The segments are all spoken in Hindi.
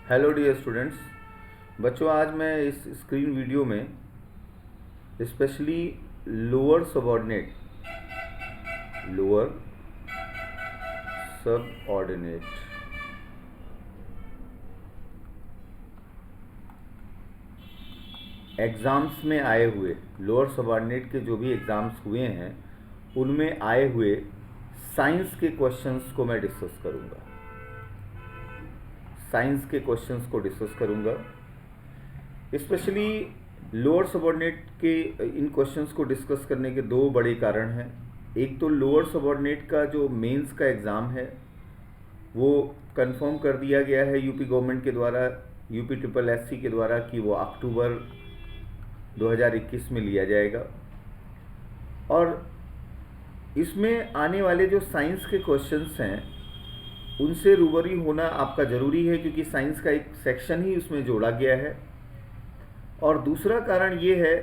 Hello dear students. बच्चों, आज मैं इस स्क्रीन वीडियो में स्पेशली लोअर सबऑर्डिनेट एग्ज़ाम्स में आए हुए लोअर सबऑर्डिनेट के जो भी एग्ज़ाम्स हुए हैं उनमें आए हुए साइंस के क्वेश्चंस को मैं डिस्कस करूँगा। स्पेशली लोअर सबऑर्डिनेट के इन क्वेश्चंस को डिस्कस करने के दो बड़े कारण हैं। एक तो लोअर सबऑर्डिनेट का जो मेंस का एग्ज़ाम है वो कंफर्म कर दिया गया है यूपी गवर्नमेंट के द्वारा, यूपी ट्रिपल एससी के द्वारा कि वो अक्टूबर 2021 में लिया जाएगा। और इसमें आने वाले जो साइंस के क्वेश्चंस हैं उनसे रूबरू होना आपका ज़रूरी है, क्योंकि साइंस का एक सेक्शन ही उसमें जोड़ा गया है। और दूसरा कारण ये है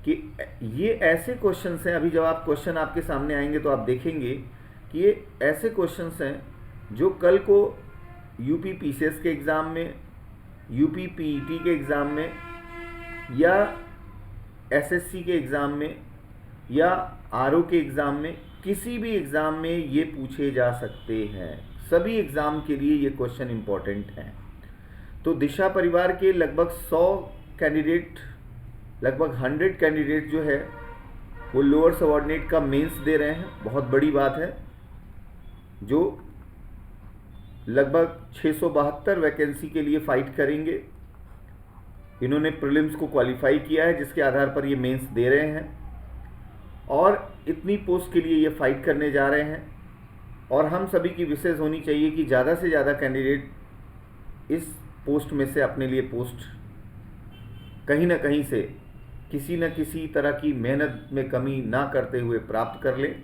कि ये ऐसे क्वेश्चंस हैं, अभी जब आप क्वेश्चन आपके सामने आएंगे तो आप देखेंगे कि ये ऐसे क्वेश्चंस हैं जो कल को यूपी पीसीएस के एग्ज़ाम में, यूपी पीईटी के एग्ज़ाम में, या एसएससी के एग्ज़ाम में, या आरओ के एग्ज़ाम में, किसी भी एग्ज़ाम में ये पूछे जा सकते हैं। सभी एग्ज़ाम के लिए ये क्वेश्चन इम्पॉर्टेंट हैं। तो दिशा परिवार के लगभग 100 कैंडिडेट जो है वो लोअर सबऑर्डिनेट का मेंस दे रहे हैं। बहुत बड़ी बात है। जो लगभग 672 वैकेंसी के लिए फाइट करेंगे, इन्होंने प्रीलिम्स को क्वालिफाई किया है, जिसके आधार पर ये मेंस दे रहे हैं और इतनी पोस्ट के लिए ये फाइट करने जा रहे हैं। और हम सभी की विशेष होनी चाहिए कि ज़्यादा से ज़्यादा कैंडिडेट इस पोस्ट में से अपने लिए पोस्ट कहीं ना कहीं से किसी न किसी तरह की मेहनत में कमी ना करते हुए प्राप्त कर लें।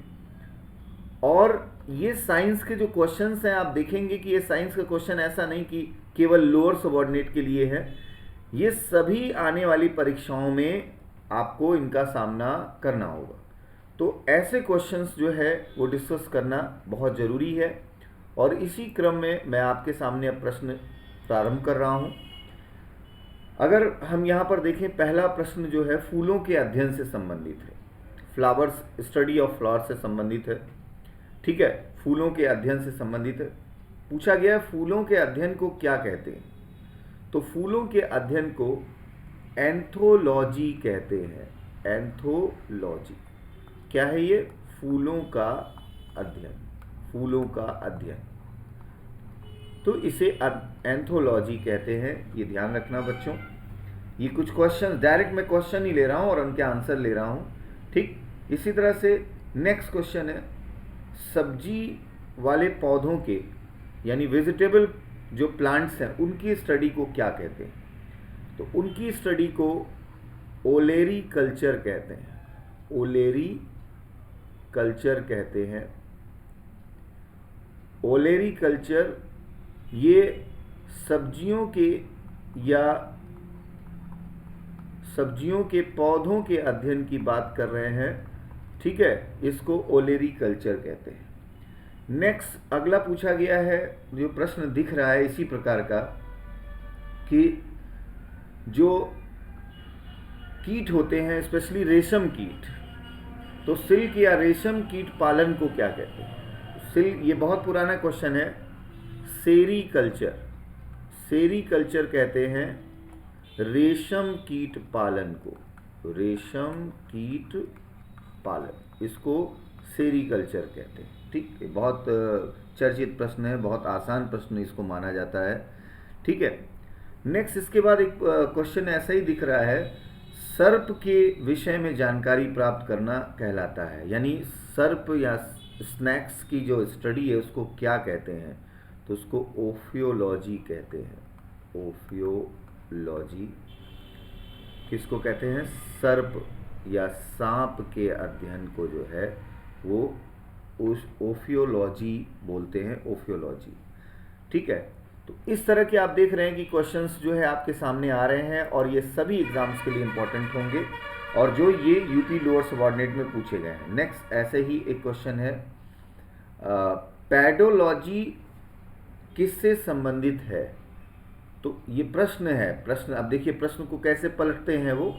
और ये साइंस के जो क्वेश्चंस हैं, आप देखेंगे कि ये साइंस का क्वेश्चन ऐसा नहीं कि केवल लोअर सबऑर्डिनेट के लिए है, ये सभी आने वाली परीक्षाओं में आपको इनका सामना करना होगा। तो ऐसे क्वेश्चंस जो है वो डिस्कस करना बहुत ज़रूरी है। और इसी क्रम में मैं आपके सामने अब प्रश्न प्रारंभ कर रहा हूँ। अगर हम यहाँ पर देखें, पहला प्रश्न जो है फूलों के अध्ययन से संबंधित है, फ्लावर्स, स्टडी ऑफ फ्लावर्स से संबंधित है। ठीक है, फूलों के अध्ययन से संबंधित है। पूछा गया है फूलों के अध्ययन को क्या कहते हैं। तो फूलों के अध्ययन को एंथोलॉजी कहते हैं। एंथोलॉजी क्या है? ये फूलों का अध्ययन, तो इसे एंथोलॉजी कहते हैं। ये ध्यान रखना बच्चों। ये कुछ क्वेश्चन डायरेक्ट मैं क्वेश्चन ही ले रहा हूँ और उनके आंसर ले रहा हूँ। ठीक, इसी तरह से नेक्स्ट क्वेश्चन है, सब्जी वाले पौधों के यानी वेजिटेबल जो प्लांट्स हैं उनकी स्टडी को क्या कहते हैं। तो उनकी स्टडी को ओलेरी कल्चर कहते हैं। ओलेरी कल्चर कहते हैं। ओलेरी कल्चर ये सब्जियों के पौधों के अध्ययन की बात कर रहे हैं। ठीक है, इसको ओलेरी कल्चर कहते हैं। नेक्स्ट अगला पूछा गया है, जो प्रश्न दिख रहा है इसी प्रकार का, कि जो कीट होते हैं, स्पेशली रेशम कीट, तो सिल्क या रेशम कीट पालन को क्या कहते हैं। सिल्क, ये बहुत पुराना क्वेश्चन है। सेरीकल्चर कहते हैं रेशम कीट पालन को। रेशम कीट पालन, इसको सेरीकल्चर कहते हैं। ठीक है, बहुत चर्चित प्रश्न है, बहुत आसान प्रश्न इसको माना जाता है। ठीक है, नेक्स्ट इसके बाद एक क्वेश्चन ऐसा ही दिख रहा है, सर्प के विषय में जानकारी प्राप्त करना कहलाता है। यानी सर्प या स्नैक्स की जो स्टडी है उसको क्या कहते हैं। तो उसको ओफियोलॉजी कहते हैं। ओफियोलॉजी किसको कहते हैं? सर्प या सांप के अध्ययन को जो है वो उस ओफियोलॉजी बोलते हैं। ओफियोलॉजी। ठीक है, तो इस तरह के आप देख रहे हैं कि क्वेश्चंस जो है आपके सामने आ रहे हैं और ये सभी एग्जाम्स के लिए इंपॉर्टेंट होंगे और जो ये यूपी लोअर सबऑर्डिनेट में पूछे गए हैं। नेक्स्ट ऐसे ही एक क्वेश्चन है, पैडोलॉजी किससे संबंधित है। तो ये प्रश्न है। प्रश्न, अब देखिए प्रश्न को कैसे पलटते हैं वो,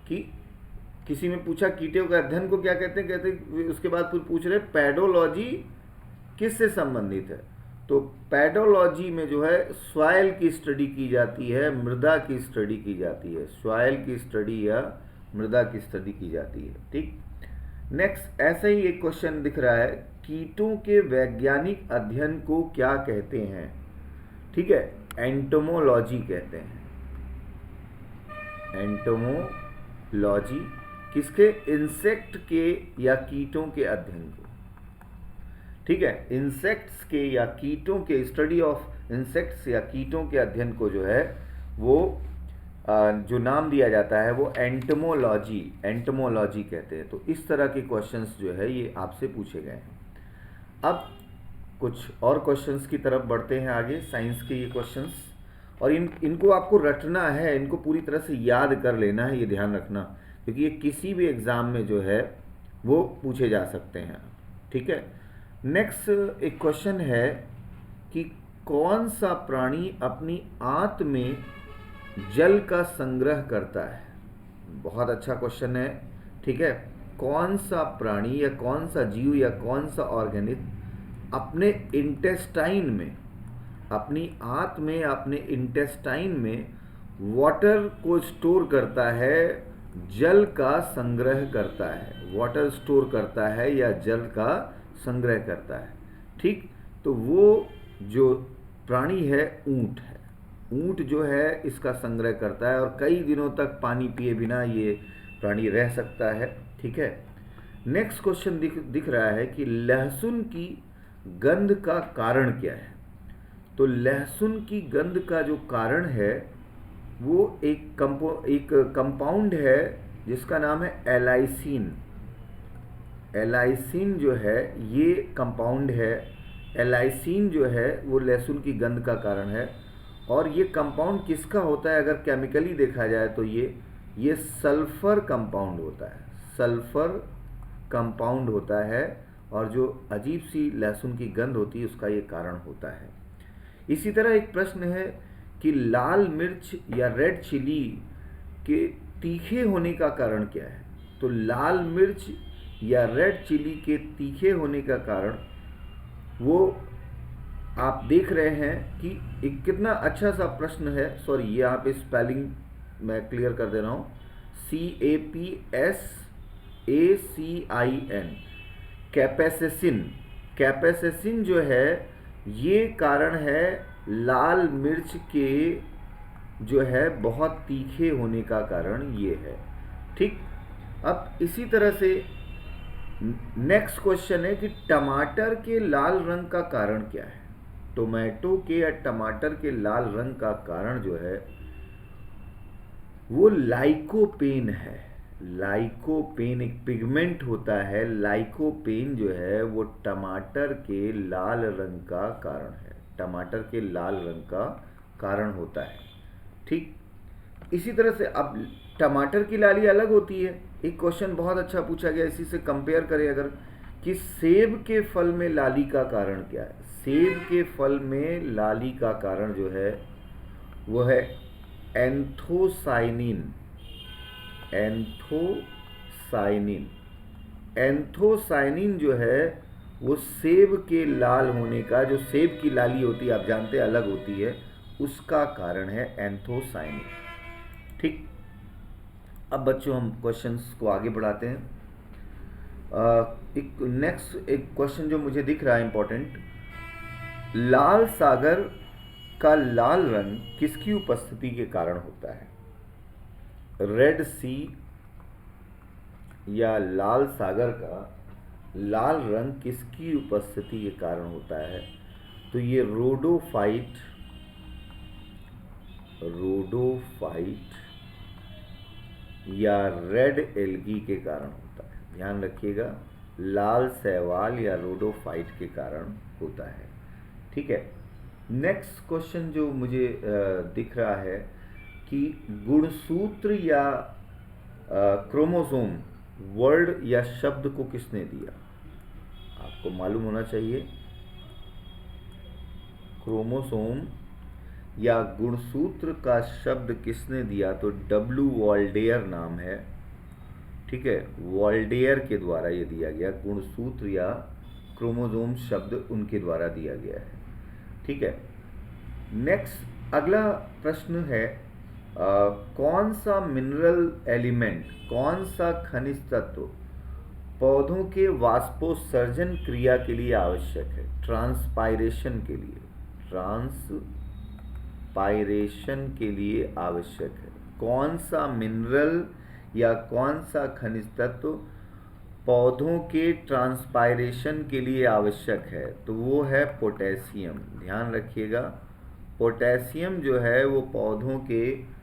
कि किसी में पूछा कीटों के अध्ययन को क्या कहते हैं, कहते उसके बाद फिर पूछ रहे पैडोलॉजी किससे संबंधित है। तो पैडोलॉजी में जो है सॉइल की स्टडी की जाती है, मृदा की स्टडी की जाती है, सॉइल की स्टडी या मृदा की स्टडी की जाती है। ठीक, नेक्स्ट ऐसा ही एक क्वेश्चन दिख रहा है, कीटों के वैज्ञानिक अध्ययन को क्या कहते हैं। ठीक है, एंटोमोलॉजी कहते हैं, एंटोमोलॉजी किसके, इंसेक्ट के या कीटों के अध्ययन को। ठीक है, इंसेक्ट्स के या कीटों के, स्टडी ऑफ इंसेक्ट्स या कीटों के अध्ययन को जो है वो जो नाम दिया जाता है वो एंटोमोलॉजी, एंटोमोलॉजी कहते हैं। तो इस तरह के क्वेश्चंस जो है ये आपसे पूछे गए हैं। अब कुछ और क्वेश्चंस की तरफ बढ़ते हैं आगे, साइंस के ये क्वेश्चंस, और इनको आपको रटना है, इनको पूरी तरह से याद कर लेना है, ये ध्यान रखना, क्योंकि ये किसी भी एग्ज़ाम में जो है वो पूछे जा सकते हैं। ठीक है, नेक्स्ट एक क्वेश्चन है कि कौन सा प्राणी अपनी आंत में जल का संग्रह करता है। बहुत अच्छा क्वेश्चन है। ठीक है, कौन सा प्राणी या कौन सा जीव या कौन सा ऑर्गेनिज्म अपने इंटेस्टाइन में, अपनी आंत में, अपने इंटेस्टाइन में वाटर को स्टोर करता है, जल का संग्रह करता है, वाटर स्टोर करता है या जल का संग्रह करता है। ठीक, तो वो जो प्राणी है ऊंट है। ऊंट जो है इसका संग्रह करता है और कई दिनों तक पानी पिए बिना ये प्राणी रह सकता है। ठीक है, नेक्स्ट क्वेश्चन दिख रहा है कि लहसुन की गंध का कारण क्या है। तो लहसुन की गंध का जो कारण है वो एक कंपाउंड है जिसका नाम है एलाइसिन। एलाइसिन जो है ये कंपाउंड है, एलाइसिन जो है वो लहसुन की गंध का कारण है। और ये कंपाउंड किसका होता है, अगर केमिकली देखा जाए तो ये सल्फर कंपाउंड होता है, सल्फर कंपाउंड होता है, और जो अजीब सी लहसुन की गंध होती है उसका ये कारण होता है। इसी तरह एक प्रश्न है कि लाल मिर्च या रेड चिली के तीखे होने का कारण क्या है। तो लाल मिर्च या रेड चिली के तीखे होने का कारण वो आप देख रहे हैं कि एक कितना अच्छा सा प्रश्न है। सॉरी, ये यहाँ पे स्पेलिंग मैं क्लियर कर दे रहा हूँ, CAPSACIN, कैपेसेसिन। कैपेसेसिन जो है ये कारण है लाल मिर्च के जो है बहुत तीखे होने का कारण ये है। ठीक, अब इसी तरह से नेक्स्ट क्वेश्चन है कि टमाटर के लाल रंग का कारण क्या है। टोमेटो के या टमाटर के लाल रंग का कारण जो है वो लाइकोपेन है। लाइकोपेन एक पिगमेंट होता है, लाइकोपेन जो है वो टमाटर के लाल रंग का कारण है, टमाटर के लाल रंग का कारण होता है। ठीक, इसी तरह से अब टमाटर की लाली अलग होती है। एक क्वेश्चन बहुत अच्छा पूछा गया, इसी से कंपेयर करें अगर, कि सेब के फल में लाली का कारण क्या है। सेब के फल में लाली का कारण जो है वो है एंथोसाइनिन। एंथोसाइनिन, एंथोसाइनिन जो है वो सेब के लाल होने का, जो सेब की लाली होती है आप जानते हैं अलग होती है, उसका कारण है एंथोसाइनिन। ठीक, अब बच्चों हम क्वेश्चंस को आगे बढ़ाते हैं। एक नेक्स्ट एक क्वेश्चन जो मुझे दिख रहा है इंपॉर्टेंट, लाल सागर का लाल रंग किसकी उपस्थिति के कारण होता है। रेड सी या लाल सागर का लाल रंग किसकी उपस्थिति के कारण होता है। तो ये रोडोफाइट या रेड एल्गी के कारण होता है। ध्यान रखिएगा, लाल शैवाल या रोडोफाइट के कारण होता है। ठीक है, नेक्स्ट क्वेश्चन जो मुझे दिख रहा है कि गुणसूत्र या क्रोमोसोम वर्ड या शब्द को किसने दिया। आपको मालूम होना चाहिए क्रोमोसोम या गुणसूत्र का शब्द किसने दिया? तो डब्ल्यू वॉल्डेयर नाम है, ठीक है, वॉल्डेयर के द्वारा ये दिया गया। गुणसूत्र या क्रोमोसोम शब्द उनके द्वारा दिया गया है, ठीक है। नेक्स्ट अगला प्रश्न है, कौन सा मिनरल एलिमेंट, कौन सा खनिज तत्व पौधों के वाष्पोत्सर्जन क्रिया के लिए आवश्यक है? ट्रांसपायरेशन के लिए, ट्रांसपायरेशन के लिए आवश्यक है। कौन सा मिनरल या कौन सा खनिज तत्व पौधों के ट्रांसपायरेशन के लिए आवश्यक है? तो वो है पोटेशियम। ध्यान रखिएगा, पोटेशियम जो है वो पौधों के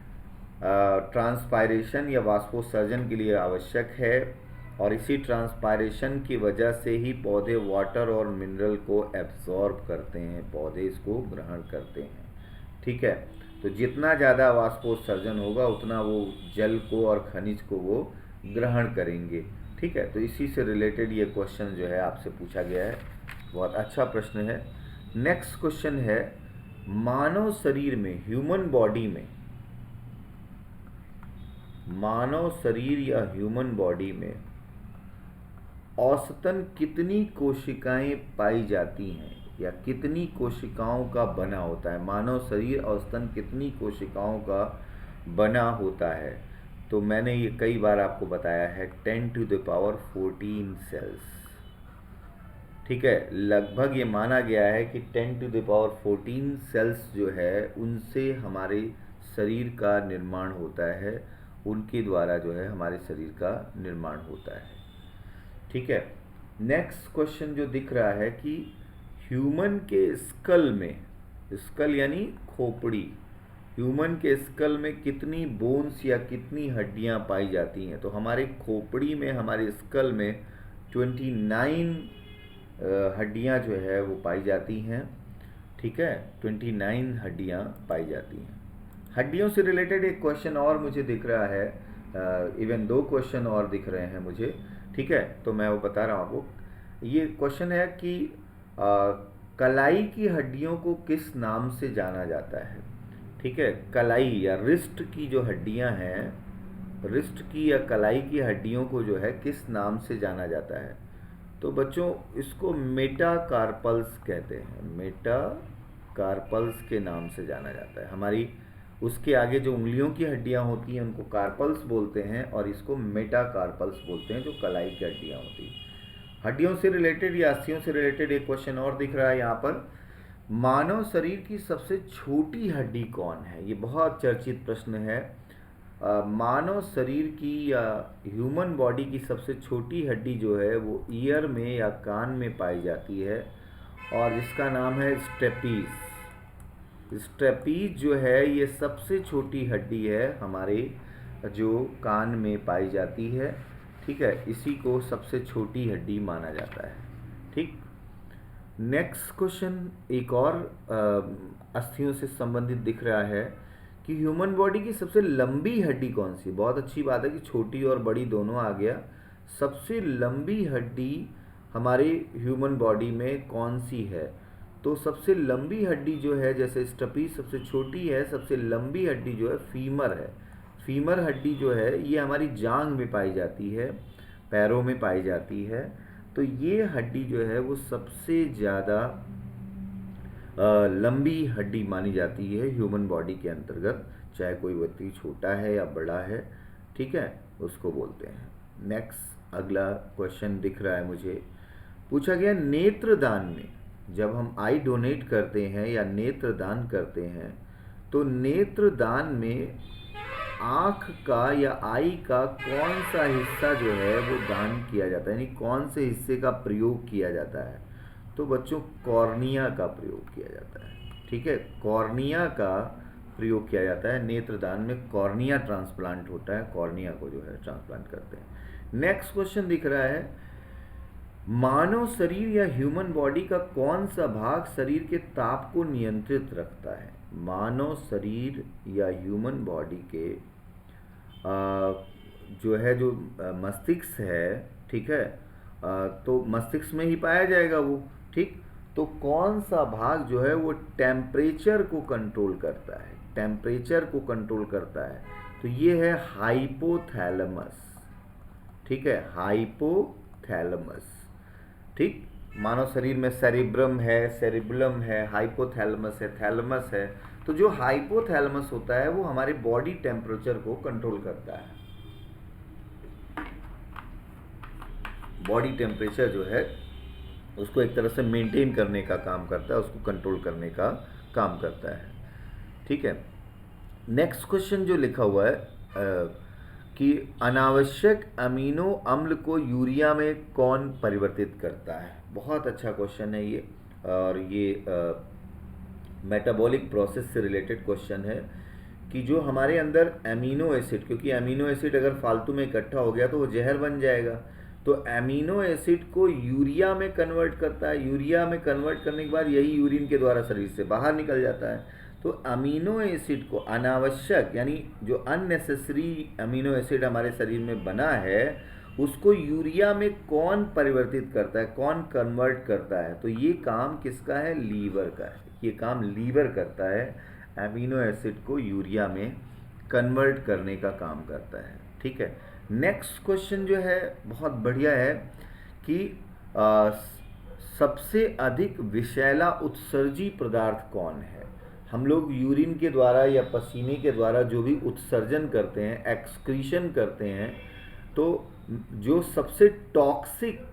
ट्रांसपायरेशन या वाष्पोत्सर्जन के लिए आवश्यक है, और इसी ट्रांसपायरेशन की वजह से ही पौधे वाटर और मिनरल को एब्जॉर्ब करते हैं, पौधे इसको ग्रहण करते हैं, ठीक है। तो जितना ज़्यादा वाष्पोत्सर्जन होगा उतना वो जल को और खनिज को वो ग्रहण करेंगे, ठीक है। तो इसी से रिलेटेड ये क्वेश्चन जो है आपसे पूछा गया है, बहुत अच्छा प्रश्न है। नेक्स्ट क्वेश्चन है, मानव शरीर में, ह्यूमन बॉडी में, मानव शरीर या ह्यूमन बॉडी में औसतन कितनी कोशिकाएं पाई जाती हैं, या कितनी कोशिकाओं का बना होता है? मानव शरीर औसतन कितनी कोशिकाओं का बना होता है? तो मैंने ये कई बार आपको बताया है, 10⁻14 सेल्स, ठीक है। लगभग ये माना गया है कि 10⁻14 सेल्स जो है उनसे हमारे शरीर का निर्माण होता है, उनके द्वारा जो है हमारे शरीर का निर्माण होता है, ठीक है। नेक्स्ट क्वेश्चन जो दिख रहा है कि ह्यूमन के स्कल में, स्कल यानी खोपड़ी, ह्यूमन के स्कल में कितनी बोन्स या कितनी हड्डियां पाई जाती हैं? तो हमारे खोपड़ी में, हमारे स्कल में 29 हड्डियां जो है वो पाई जाती हैं, ठीक है। 29 हड्डियां पाई जाती हैं। हड्डियों से रिलेटेड एक क्वेश्चन और मुझे दिख रहा है, इवन 2 क्वेश्चन और दिख रहे हैं मुझे, ठीक है। तो मैं वो बता रहा हूँ आपको। ये क्वेश्चन है कि कलाई की हड्डियों को किस नाम से जाना जाता है? ठीक है, कलाई या रिस्ट की जो हड्डियां हैं, रिस्ट की या कलाई की हड्डियों को जो है किस नाम से जाना जाता है? तो बच्चों इसको मेटाकार्पल्स कहते हैं, मेटाकार्पल्स के नाम से जाना जाता है। हमारी उसके आगे जो उंगलियों की हड्डियां होती हैं उनको कार्पल्स बोलते हैं, और इसको मेटाकार्पल्स बोलते हैं, जो कलाई की हड्डियां होती हैं। हड्डियों से रिलेटेड या अस्थियों से रिलेटेड एक क्वेश्चन और दिख रहा है यहाँ पर, मानव शरीर की सबसे छोटी हड्डी कौन है? ये बहुत चर्चित प्रश्न है। मानव शरीर की या ह्यूमन बॉडी की सबसे छोटी हड्डी जो है वो ईयर में या कान में पाई जाती है, और जिसका नाम है स्टेपीज। स्टेपीज जो है ये सबसे छोटी हड्डी है हमारे जो कान में पाई जाती है, ठीक है। इसी को सबसे छोटी हड्डी माना जाता है, ठीक। नेक्स्ट क्वेश्चन एक और अस्थियों से संबंधित दिख रहा है कि ह्यूमन बॉडी की सबसे लंबी हड्डी कौन सी? बहुत अच्छी बात है कि छोटी और बड़ी दोनों आ गया। सबसे लंबी हड्डी हमारे ह्यूमन बॉडी में कौन सी है? तो सबसे लंबी हड्डी जो है, जैसे स्टपीज सबसे छोटी है, सबसे लंबी हड्डी जो है फीमर है। फीमर हड्डी जो है ये हमारी जांघ में पाई जाती है, पैरों में पाई जाती है। तो ये हड्डी जो है वो सबसे ज़्यादा लंबी हड्डी मानी जाती है ह्यूमन बॉडी के अंतर्गत, चाहे कोई व्यक्ति छोटा है या बड़ा है, ठीक है, उसको बोलते हैं। नेक्स्ट अगला क्वेश्चन दिख रहा है मुझे, पूछा गया नेत्रदान में जब हम आई डोनेट करते हैं या नेत्रदान करते हैं, तो नेत्रदान में आँख का या आई का कौन सा हिस्सा जो है वो दान किया जाता है, यानी कौन से हिस्से का प्रयोग किया जाता है? तो बच्चों कॉर्निया का प्रयोग किया जाता है, ठीक है। कॉर्निया का प्रयोग किया जाता है नेत्रदान में, कॉर्निया ट्रांसप्लांट होता है, कॉर्निया को जो है ट्रांसप्लांट करते हैं। नेक्स्ट क्वेश्चन दिख रहा है, मानव शरीर या ह्यूमन बॉडी का कौन सा भाग शरीर के ताप को नियंत्रित रखता है? मानव शरीर या ह्यूमन बॉडी के जो है जो मस्तिष्क है, ठीक है, तो मस्तिष्क में ही पाया जाएगा वो, ठीक। तो कौन सा भाग जो है वो टेम्परेचर को कंट्रोल करता है, टेम्परेचर को कंट्रोल करता है? तो ये है हाइपोथैलेमस, ठीक है, हाइपोथैलेमस। ठीक, मानव शरीर में सेरिब्रम है, सेरिबुलम है, हाइपोथैलेमस है, थैलेमस है। तो जो हाइपोथैलेमस होता है वो हमारे बॉडी टेम्परेचर को कंट्रोल करता है। बॉडी टेम्परेचर जो है उसको एक तरह से मेंटेन करने का काम करता है, उसको कंट्रोल करने का काम करता है। ठीक है, नेक्स्ट क्वेश्चन जो लिखा हुआ है कि अनावश्यक अमीनो अम्ल को यूरिया में कौन परिवर्तित करता है? बहुत अच्छा क्वेश्चन है ये, और ये मेटाबॉलिक प्रोसेस से रिलेटेड क्वेश्चन है कि जो हमारे अंदर अमीनो एसिड, क्योंकि अमीनो एसिड अगर फालतू में इकट्ठा हो गया तो वो जहर बन जाएगा, तो अमीनो एसिड को यूरिया में कन्वर्ट करता है। यूरिया में कन्वर्ट करने के बाद यही यूरिन के द्वारा शरीर से बाहर निकल जाता है। तो अमीनो एसिड को अनावश्यक, यानी जो अननेसेसरी अमीनो एसिड हमारे शरीर में बना है, उसको यूरिया में कौन परिवर्तित करता है, कौन कन्वर्ट करता है? तो ये काम किसका है? लीवर का है। ये काम लीवर करता है, अमीनो एसिड को यूरिया में कन्वर्ट करने का काम करता है। ठीक है, नेक्स्ट क्वेश्चन जो है बहुत बढ़िया है कि सबसे अधिक विषैला उत्सर्जी पदार्थ कौन है? हम लोग यूरिन के द्वारा या पसीने के द्वारा जो भी उत्सर्जन करते हैं, एक्सक्रीशन करते हैं, तो जो सबसे टॉक्सिक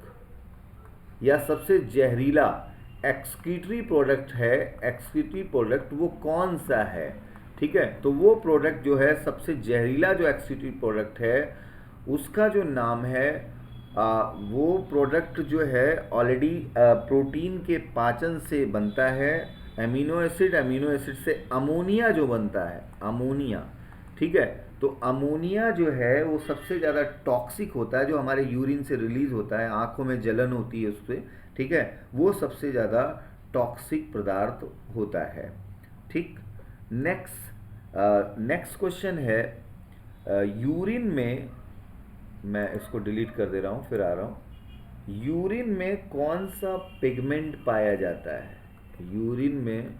या सबसे जहरीला एक्सक्रीटरी प्रोडक्ट है, एक्सक्रीटरी प्रोडक्ट वो कौन सा है? ठीक है, तो वो प्रोडक्ट जो है सबसे जहरीला जो एक्सक्रीटरी प्रोडक्ट है उसका जो नाम है वो प्रोडक्ट जो है ऑलरेडी प्रोटीन के पाचन से बनता है, अमीनो एसिड, अमीनो एसिड से अमोनिया जो बनता है, अमोनिया। ठीक है, तो अमोनिया जो है वो सबसे ज़्यादा टॉक्सिक होता है, जो हमारे यूरिन से रिलीज होता है, आँखों में जलन होती है उससे। ठीक है, वो सबसे ज़्यादा टॉक्सिक पदार्थ होता है। ठीक, नेक्स्ट क्वेश्चन है यूरिन में, मैं इसको डिलीट कर दे रहा हूँ, फिर आ रहा हूँ। यूरिन में कौन सा पिगमेंट पाया जाता है? यूरिन में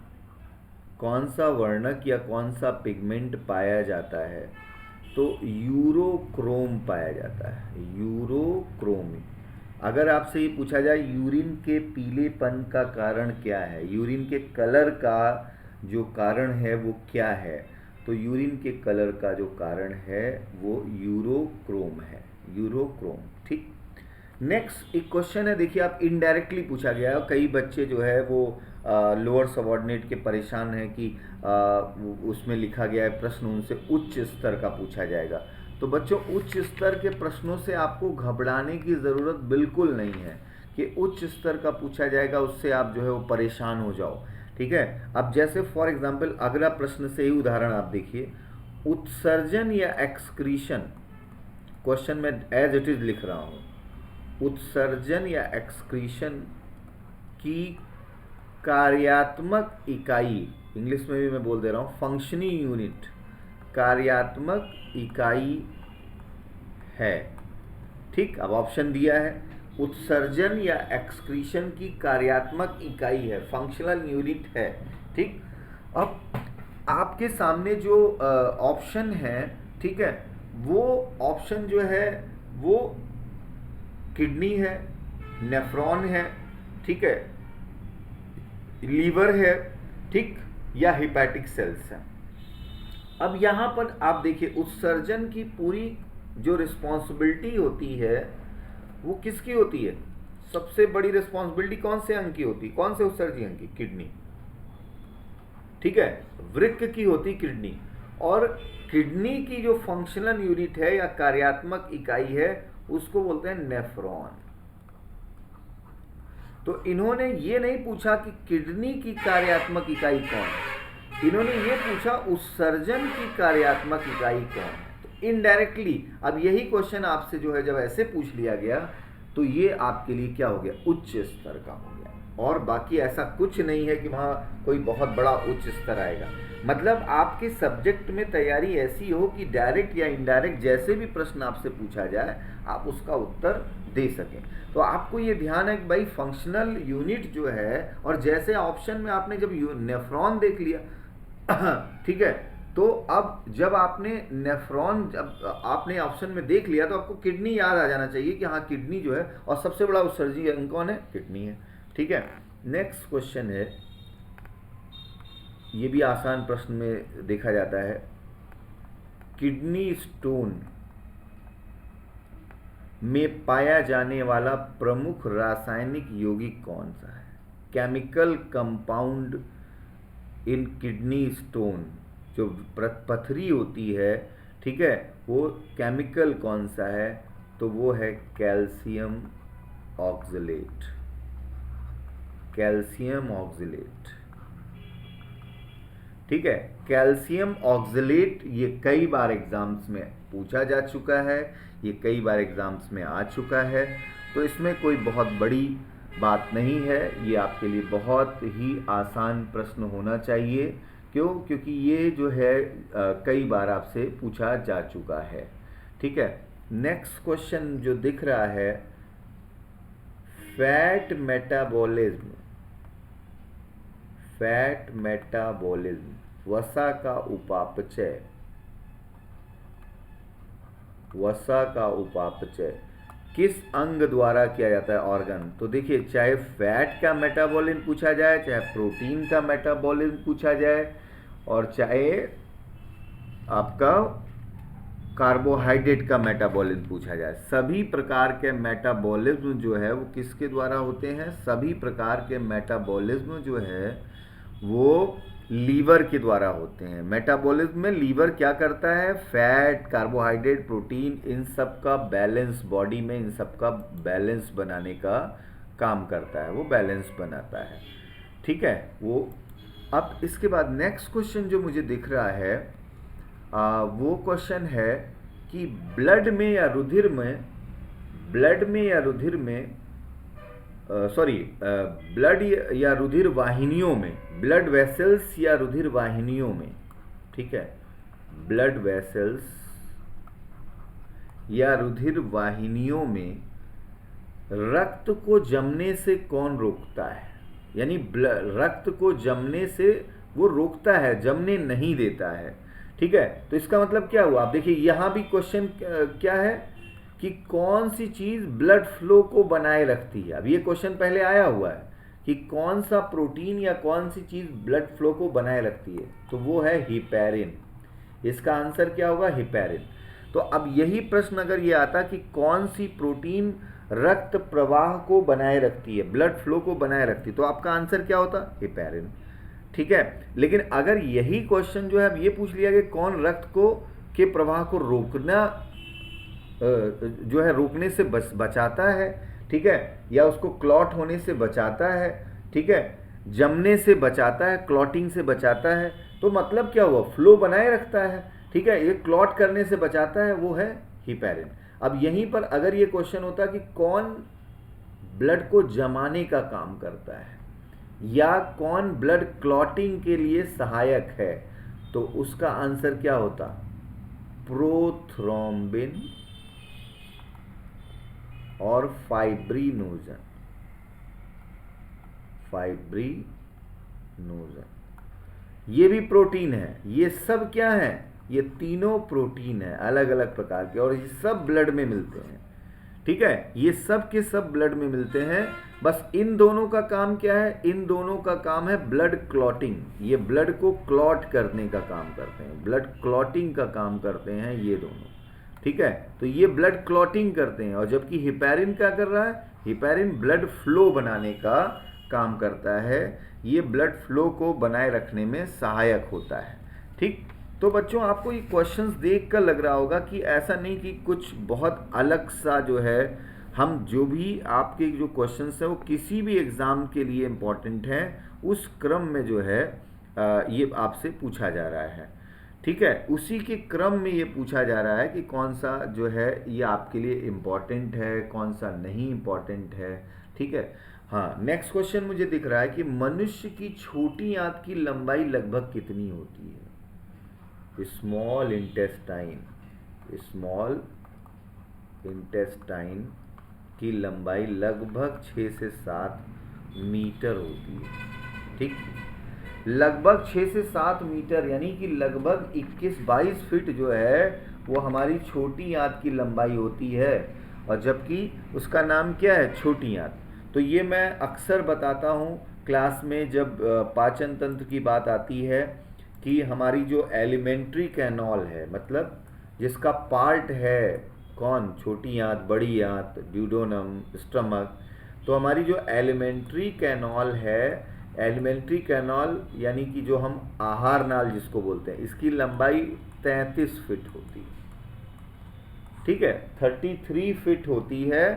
कौन सा वर्णक या कौन सा पिगमेंट पाया जाता है? तो यूरोक्रोम पाया जाता है, यूरोक्रोम। अगर आपसे ये पूछा जाए यूरिन के पीलेपन का कारण क्या है, यूरिन के कलर का जो कारण है वो क्या है, तो यूरिन के कलर का जो कारण है वो यूरोक्रोम है, यूरोक्रोम। ठीक, नेक्स्ट एक क्वेश्चन है, देखिए आप इनडायरेक्टली पूछा गया है, कई बच्चे जो है वो लोअर सबऑर्डिनेट के परेशान हैं कि उसमें लिखा गया है प्रश्न उनसे उच्च स्तर का पूछा जाएगा। तो बच्चों, उच्च स्तर के प्रश्नों से आपको घबराने की ज़रूरत बिल्कुल नहीं है कि उच्च स्तर का पूछा जाएगा उससे आप जो है वो परेशान हो जाओ। ठीक है, अब जैसे फॉर एग्जांपल अगला प्रश्न से ही उदाहरण आप देखिए, उत्सर्जन या एक्सक्रीशन, क्वेश्चन में एज इट इज लिख रहा हूँ, उत्सर्जन या एक्सक्रीशन की कार्यात्मक इकाई, इंग्लिश में भी मैं बोल दे रहा हूँ, फंक्शनिंग यूनिट, कार्यात्मक इकाई है। ठीक, अब ऑप्शन दिया है, उत्सर्जन या एक्सक्रीशन की कार्यात्मक इकाई है, फंक्शनल यूनिट है। ठीक, अब आपके सामने जो ऑप्शन है, ठीक है, वो ऑप्शन जो है वो किडनी है, नेफ्रॉन है, ठीक है, लीवर है, ठीक, या हिपैटिक सेल्स है। अब यहाँ पर आप देखिए, उत्सर्जन की पूरी जो रिस्पॉन्सिबिलिटी होती है वो किसकी होती है? सबसे बड़ी रिस्पॉन्सिबिलिटी कौन से अंग की होती है? कौन से उत्सर्जी अंग की? किडनी। ठीक है, वृक्क की होती किडनी, और किडनी की जो फंक्शनल यूनिट है या कार्यात्मक इकाई है उसको बोलते हैं नेफ्रॉन। तो इन्होंने ये नहीं पूछा कि किडनी की कार्यात्मक इकाई कौन है, इन्होंने ये पूछा उत्सर्जन की कार्यात्मक इकाई कौन है। तो इनडायरेक्टली अब यही क्वेश्चन आपसे जो है जब ऐसे पूछ लिया गया तो ये आपके लिए क्या हो गया? उच्च स्तर का हो गया, और बाकी ऐसा कुछ नहीं है कि वहाँ कोई बहुत बड़ा उच्च स्तर आएगा। मतलब आपके सब्जेक्ट में तैयारी ऐसी हो कि डायरेक्ट या इनडायरेक्ट जैसे भी प्रश्न आपसे पूछा जाए आप उसका उत्तर दे सकें। तो आपको ये ध्यान है कि भाई फंक्शनल यूनिट जो है, और जैसे ऑप्शन में आपने जब नेफ्रॉन देख लिया ठीक है, तो अब जब आपने नेफ्रॉन जब आपने ऑप्शन में देख लिया तो आपको किडनी याद आ जाना चाहिए कि हाँ किडनी जो है, और सबसे बड़ा उत्सर्जी अंग कौन है? किडनी है। ठीक है, नेक्स्ट क्वेश्चन है, ये भी आसान प्रश्न में देखा जाता है, किडनी स्टोन में पाया जाने वाला प्रमुख रासायनिक यौगिक कौन सा है? Chemical compound in kidney stone, जो पथरी होती है, ठीक है, वो केमिकल कौन सा है? तो वो है कैल्शियम ऑक्सलेट। कैल्शियम ऑक्सलेट, ठीक है, कैल्शियम ऑक्सलेट। ये कई बार एग्जाम्स में पूछा जा चुका है, ये कई बार एग्जाम्स में आ चुका है, तो इसमें कोई बहुत बड़ी बात नहीं है, ये आपके लिए बहुत ही आसान प्रश्न होना चाहिए। क्यों? क्योंकि ये जो है कई बार आपसे पूछा जा चुका है। ठीक है, नेक्स्ट क्वेश्चन जो दिख रहा है, फैट मेटाबॉलिज्म, फैट मेटाबॉलिज्म, वसा का उपापचय, वसा का उपापचय किस अंग द्वारा किया जाता है? ऑर्गन। तो देखिए, चाहे फैट का मेटाबॉलिज्म पूछा जाए, चाहे प्रोटीन का मेटाबॉलिज्म पूछा जाए, और चाहे आपका कार्बोहाइड्रेट का मेटाबॉलिज्म पूछा जाए, सभी प्रकार के मेटाबॉलिज्म जो है वो किसके द्वारा होते हैं? सभी प्रकार के मेटाबॉलिज्म जो है वो लीवर के द्वारा होते हैं। मेटाबॉलिज्म में लीवर क्या करता है? फैट, कार्बोहाइड्रेट, प्रोटीन, इन सब का बैलेंस, बॉडी में इन सब का बैलेंस बनाने का काम करता है, वो बैलेंस बनाता है। ठीक है, वो अब इसके बाद नेक्स्ट क्वेश्चन जो मुझे दिख रहा है वो क्वेश्चन है कि ब्लड में या रुधिर में, ब्लड में या रुधिर में ब्लड या रुधिर वाहिनियों में, ब्लड वेसल्स या रुधिर वाहिनियों में, ठीक है, ब्लड वेसल्स या रुधिर वाहिनियों में रक्त को जमने से कौन रोकता है? यानी रक्त को जमने से वो रोकता है, जमने नहीं देता है। ठीक है, तो इसका मतलब क्या हुआ? आप देखिए यहां भी क्वेश्चन क्या है कि कौन सी चीज ब्लड फ्लो को बनाए रखती है। अब ये क्वेश्चन पहले आया हुआ है कि कौन सा प्रोटीन या कौन सी चीज ब्लड फ्लो को बनाए रखती है, तो वो है हिपैरिन। इसका आंसर क्या होगा? हिपैरिन। तो अब यही प्रश्न अगर ये आता कि कौन सी प्रोटीन रक्त प्रवाह को बनाए रखती है, ब्लड फ्लो को बनाए रखती है, तो आपका आंसर क्या होता? हिपैरिन। ठीक है, लेकिन अगर यही क्वेश्चन जो है अब ये पूछ लिया कि कौन रक्त को के प्रवाह को रोकना जो है रोकने से बचाता है, ठीक है, या उसको क्लॉट होने से बचाता है, ठीक है, जमने से बचाता है, क्लॉटिंग से बचाता है, तो मतलब क्या हुआ? फ्लो बनाए रखता है। ठीक है, ये क्लॉट करने से बचाता है, वो है हिपैरिन। अब यहीं पर अगर ये क्वेश्चन होता कि कौन ब्लड को जमाने का काम करता है या कौन ब्लड क्लॉटिंग के लिए सहायक है, तो उसका आंसर क्या होता? प्रोथ्रोम्बिन और फाइब्रिनोजन। फाइब्रिनोजन ये भी प्रोटीन है। ये सब क्या है? ये तीनों प्रोटीन है अलग अलग प्रकार के, और ये सब ब्लड में मिलते हैं। ठीक है, ये सब के सब ब्लड में मिलते हैं। बस इन दोनों का काम क्या है? इन दोनों का काम है ब्लड क्लॉटिंग। ये ब्लड को क्लॉट करने का काम करते हैं, ब्लड क्लॉटिंग का काम करते हैं ये दोनों। ठीक है, तो ये ब्लड क्लॉटिंग करते हैं, और जबकि हिपैरिन क्या कर रहा है? हिपैरिन ब्लड फ्लो बनाने का काम करता है, ये ब्लड फ्लो को बनाए रखने में सहायक होता है। ठीक, तो बच्चों आपको ये क्वेश्चंस देखकर लग रहा होगा कि ऐसा नहीं कि कुछ बहुत अलग सा जो है, हम जो भी आपके जो क्वेश्चंस हैं वो किसी भी एग्ज़ाम के लिए इम्पॉर्टेंट हैं, उस क्रम में जो है ये आपसे पूछा जा रहा है। ठीक है, उसी के क्रम में ये पूछा जा रहा है कि कौन सा जो है ये आपके लिए इम्पॉर्टेंट है, कौन सा नहीं इम्पॉर्टेंट है। ठीक है, हाँ, नेक्स्ट क्वेश्चन मुझे दिख रहा है कि मनुष्य की छोटी आंत की लंबाई लगभग कितनी होती है? स्मॉल इंटेस्टाइन, स्मॉल इंटेस्टाइन की लंबाई लगभग 6 से 7 मीटर होती है। ठीक, लगभग 6 से 7 मीटर यानी कि लगभग 21-22 फीट जो है वो हमारी छोटी आंत की लंबाई होती है, और जबकि उसका नाम क्या है, छोटी आंत। तो ये मैं अक्सर बताता हूँ क्लास में जब पाचन तंत्र की बात आती है कि हमारी जो एलिमेंट्री कैनॉल है, मतलब जिसका पार्ट है कौन, छोटी आंत, बड़ी आंत, ड्यूडोनम, स्टमक, तो हमारी जो एलिमेंट्री कैनॉल है, एलिमेंट्री कैनॉल यानी कि जो हम आहार नाल जिसको बोलते हैं, इसकी लंबाई 33 फीट होती है। ठीक है, 33 फीट होती है,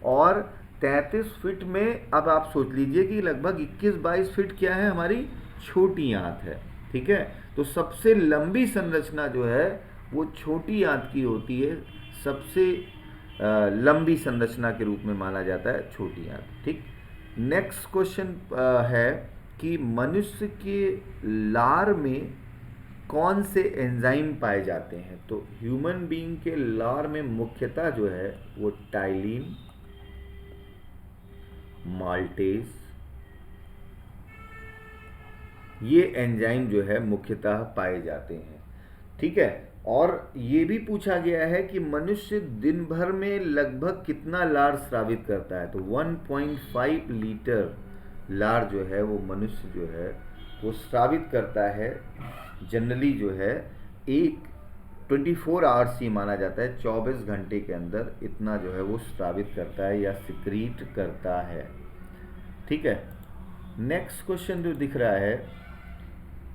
और 33 फीट में अब आप सोच लीजिए कि लगभग 21-22 फीट क्या है, हमारी छोटी आंत है। ठीक है, तो सबसे लंबी संरचना जो है वो छोटी आंत की होती है, सबसे लंबी संरचना के रूप में माना जाता है छोटी आंत। ठीक, नेक्स्ट क्वेश्चन है कि मनुष्य के लार में कौन से एंजाइम पाए जाते हैं। तो ह्यूमन बीइंग के लार में मुख्यतः जो है वो टाइलिन, माल्टेज, ये एंजाइम जो है मुख्यतः पाए जाते हैं। ठीक है, और ये भी पूछा गया है कि मनुष्य दिन भर में लगभग कितना लार स्रावित करता है। तो 1.5 लीटर लार जो है वो मनुष्य जो है वो स्रावित करता है। जनरली जो है एक 24 आवर्स ही माना जाता है, 24 घंटे के अंदर इतना जो है वो स्रावित करता है या सिक्रीट करता है। ठीक है, नेक्स्ट क्वेश्चन जो दिख रहा है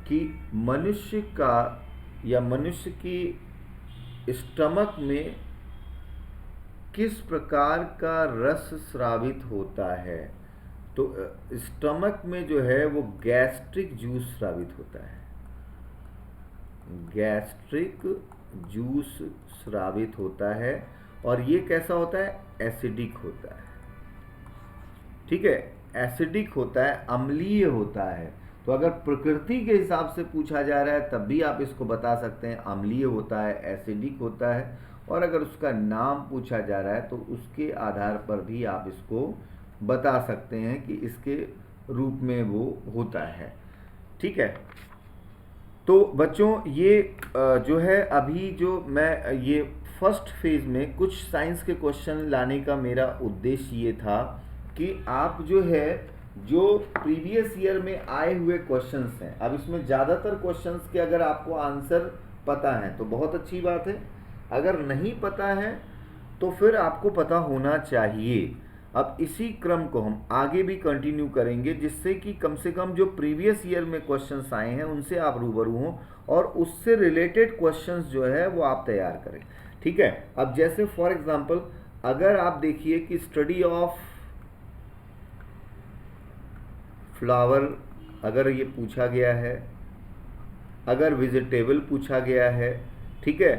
कि मनुष्य का या मनुष्य की स्टमक में किस प्रकार का रस स्रावित होता है। तो स्टमक में जो है वो गैस्ट्रिक जूस स्रावित होता है, गैस्ट्रिक जूस स्रावित होता है, और ये कैसा होता है, एसिडिक होता है। ठीक है, एसिडिक होता है, अम्लीय होता है। तो अगर प्रकृति के हिसाब से पूछा जा रहा है तब भी आप इसको बता सकते हैं, अम्लीय होता है, एसिडिक होता है, और अगर उसका नाम पूछा जा रहा है तो उसके आधार पर भी आप इसको बता सकते हैं कि इसके रूप में वो होता है। ठीक है, तो बच्चों ये जो है अभी जो मैं ये फर्स्ट फेज में कुछ साइंस के क्वेश्चन लाने का मेरा उद्देश्य ये था कि आप जो है जो प्रीवियस ईयर में आए हुए क्वेश्चंस हैं, अब इसमें ज़्यादातर क्वेश्चंस के अगर आपको आंसर पता है तो बहुत अच्छी बात है, अगर नहीं पता है तो फिर आपको पता होना चाहिए। अब इसी क्रम को हम आगे भी कंटिन्यू करेंगे, जिससे कि कम से कम जो प्रीवियस ईयर में क्वेश्चंस आए हैं उनसे आप रूबरू हों और उससे रिलेटेड क्वेश्चंस जो है वो आप तैयार करें। ठीक है, अब जैसे फॉर एग्जांपल अगर आप देखिए कि स्टडी ऑफ फ्लावर अगर ये पूछा गया है, अगर वेजिटेबल पूछा गया है, ठीक है,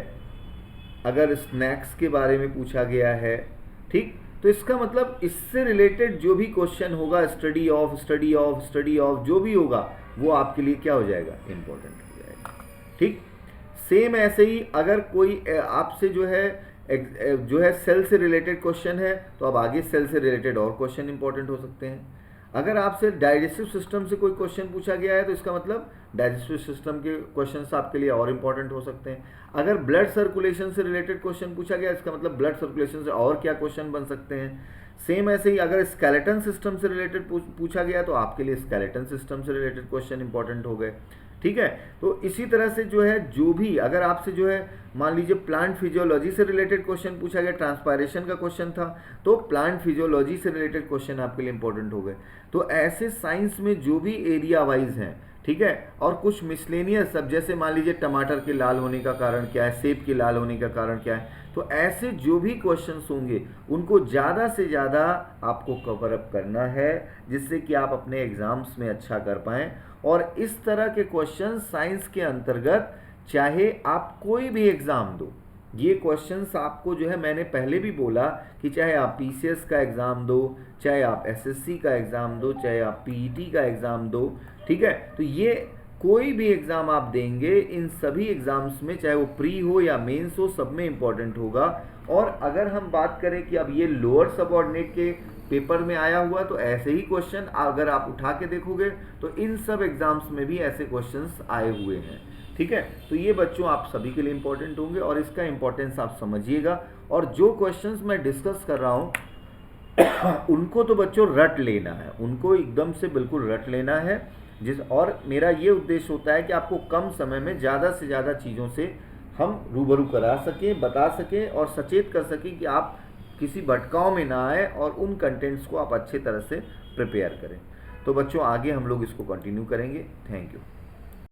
अगर स्नैक्स के बारे में पूछा गया है, ठीक, तो इसका मतलब इससे रिलेटेड जो भी क्वेश्चन होगा, स्टडी ऑफ जो भी होगा वो आपके लिए क्या हो जाएगा, इंपॉर्टेंट हो जाएगा। ठीक, सेम ऐसे ही अगर कोई आपसे जो है सेल से रिलेटेड क्वेश्चन है तो अब आगे सेल से रिलेटेड और क्वेश्चन इंपॉर्टेंट हो सकते हैं। अगर आपसे डाइजेस्टिव सिस्टम से कोई क्वेश्चन पूछा गया है तो इसका मतलब डाइजेस्टिव सिस्टम के क्वेश्चंस आपके लिए और इंपॉर्टेंट हो सकते हैं। अगर ब्लड सर्कुलेशन से रिलेटेड क्वेश्चन पूछा गया इसका मतलब ब्लड सर्कुलेशन से और क्या क्वेश्चन बन सकते हैं। सेम ऐसे ही अगर स्केलेटन सिस्टम से रिलेटेड पूछा गया तो आपके लिए स्केलेटन सिस्टम से रिलेटेड क्वेश्चन इंपॉर्टेंट हो गए। ठीक है, तो इसी तरह से जो है जो भी अगर आपसे जो है मान लीजिए प्लांट फिजियोलॉजी से रिलेटेड क्वेश्चन पूछा गया, ट्रांसपायरेशन का क्वेश्चन था तो प्लांट फिजियोलॉजी से रिलेटेड क्वेश्चन आपके लिए इंपॉर्टेंट हो गए। तो ऐसे साइंस में जो भी एरिया वाइज हैं, ठीक है, और कुछ मिसलेनियस सब जैसे मान लीजिए टमाटर के लाल होने का कारण क्या है, सेब के लाल होने का कारण क्या है, तो ऐसे जो भी क्वेश्चंस होंगे उनको ज़्यादा से ज़्यादा आपको कवर अप करना है जिससे कि आप अपने एग्जाम्स में अच्छा कर पाएँ। और इस तरह के क्वेश्चन साइंस के अंतर्गत चाहे आप कोई भी एग्ज़ाम दो, ये क्वेश्चंस आपको जो है मैंने पहले भी बोला कि चाहे आप पीसीएस का एग्ज़ाम दो, चाहे आप एसएससी का एग्ज़ाम दो, चाहे आप पीईटी का एग्ज़ाम दो, ठीक है, तो ये कोई भी एग्ज़ाम आप देंगे, इन सभी एग्ज़ाम्स में, चाहे वो प्री हो या मेंस हो, सब में इम्पॉर्टेंट होगा। और अगर हम बात करें कि अब ये लोअर सबऑर्डिनेट के पेपर में आया हुआ, तो ऐसे ही क्वेश्चन अगर आप उठा के देखोगे तो इन सब एग्ज़ाम्स में भी ऐसे क्वेश्चंस आए हुए हैं। ठीक है, तो ये बच्चों आप सभी के लिए इम्पोर्टेंट होंगे और इसका इम्पोर्टेंस आप समझिएगा। और जो क्वेश्चंस मैं डिस्कस कर रहा हूँ उनको तो बच्चों रट लेना है, उनको एकदम से बिल्कुल रट लेना है। और मेरा ये उद्देश्य होता है कि आपको कम समय में ज़्यादा से ज़्यादा चीज़ों से हम रूबरू करा सकें, बता सकें और सचेत कर सकें कि आप किसी भटकाव में ना आए और उन कंटेंट्स को आप अच्छे तरह से प्रिपेयर करें। तो बच्चों आगे हम लोग इसको कंटिन्यू करेंगे। Thank you.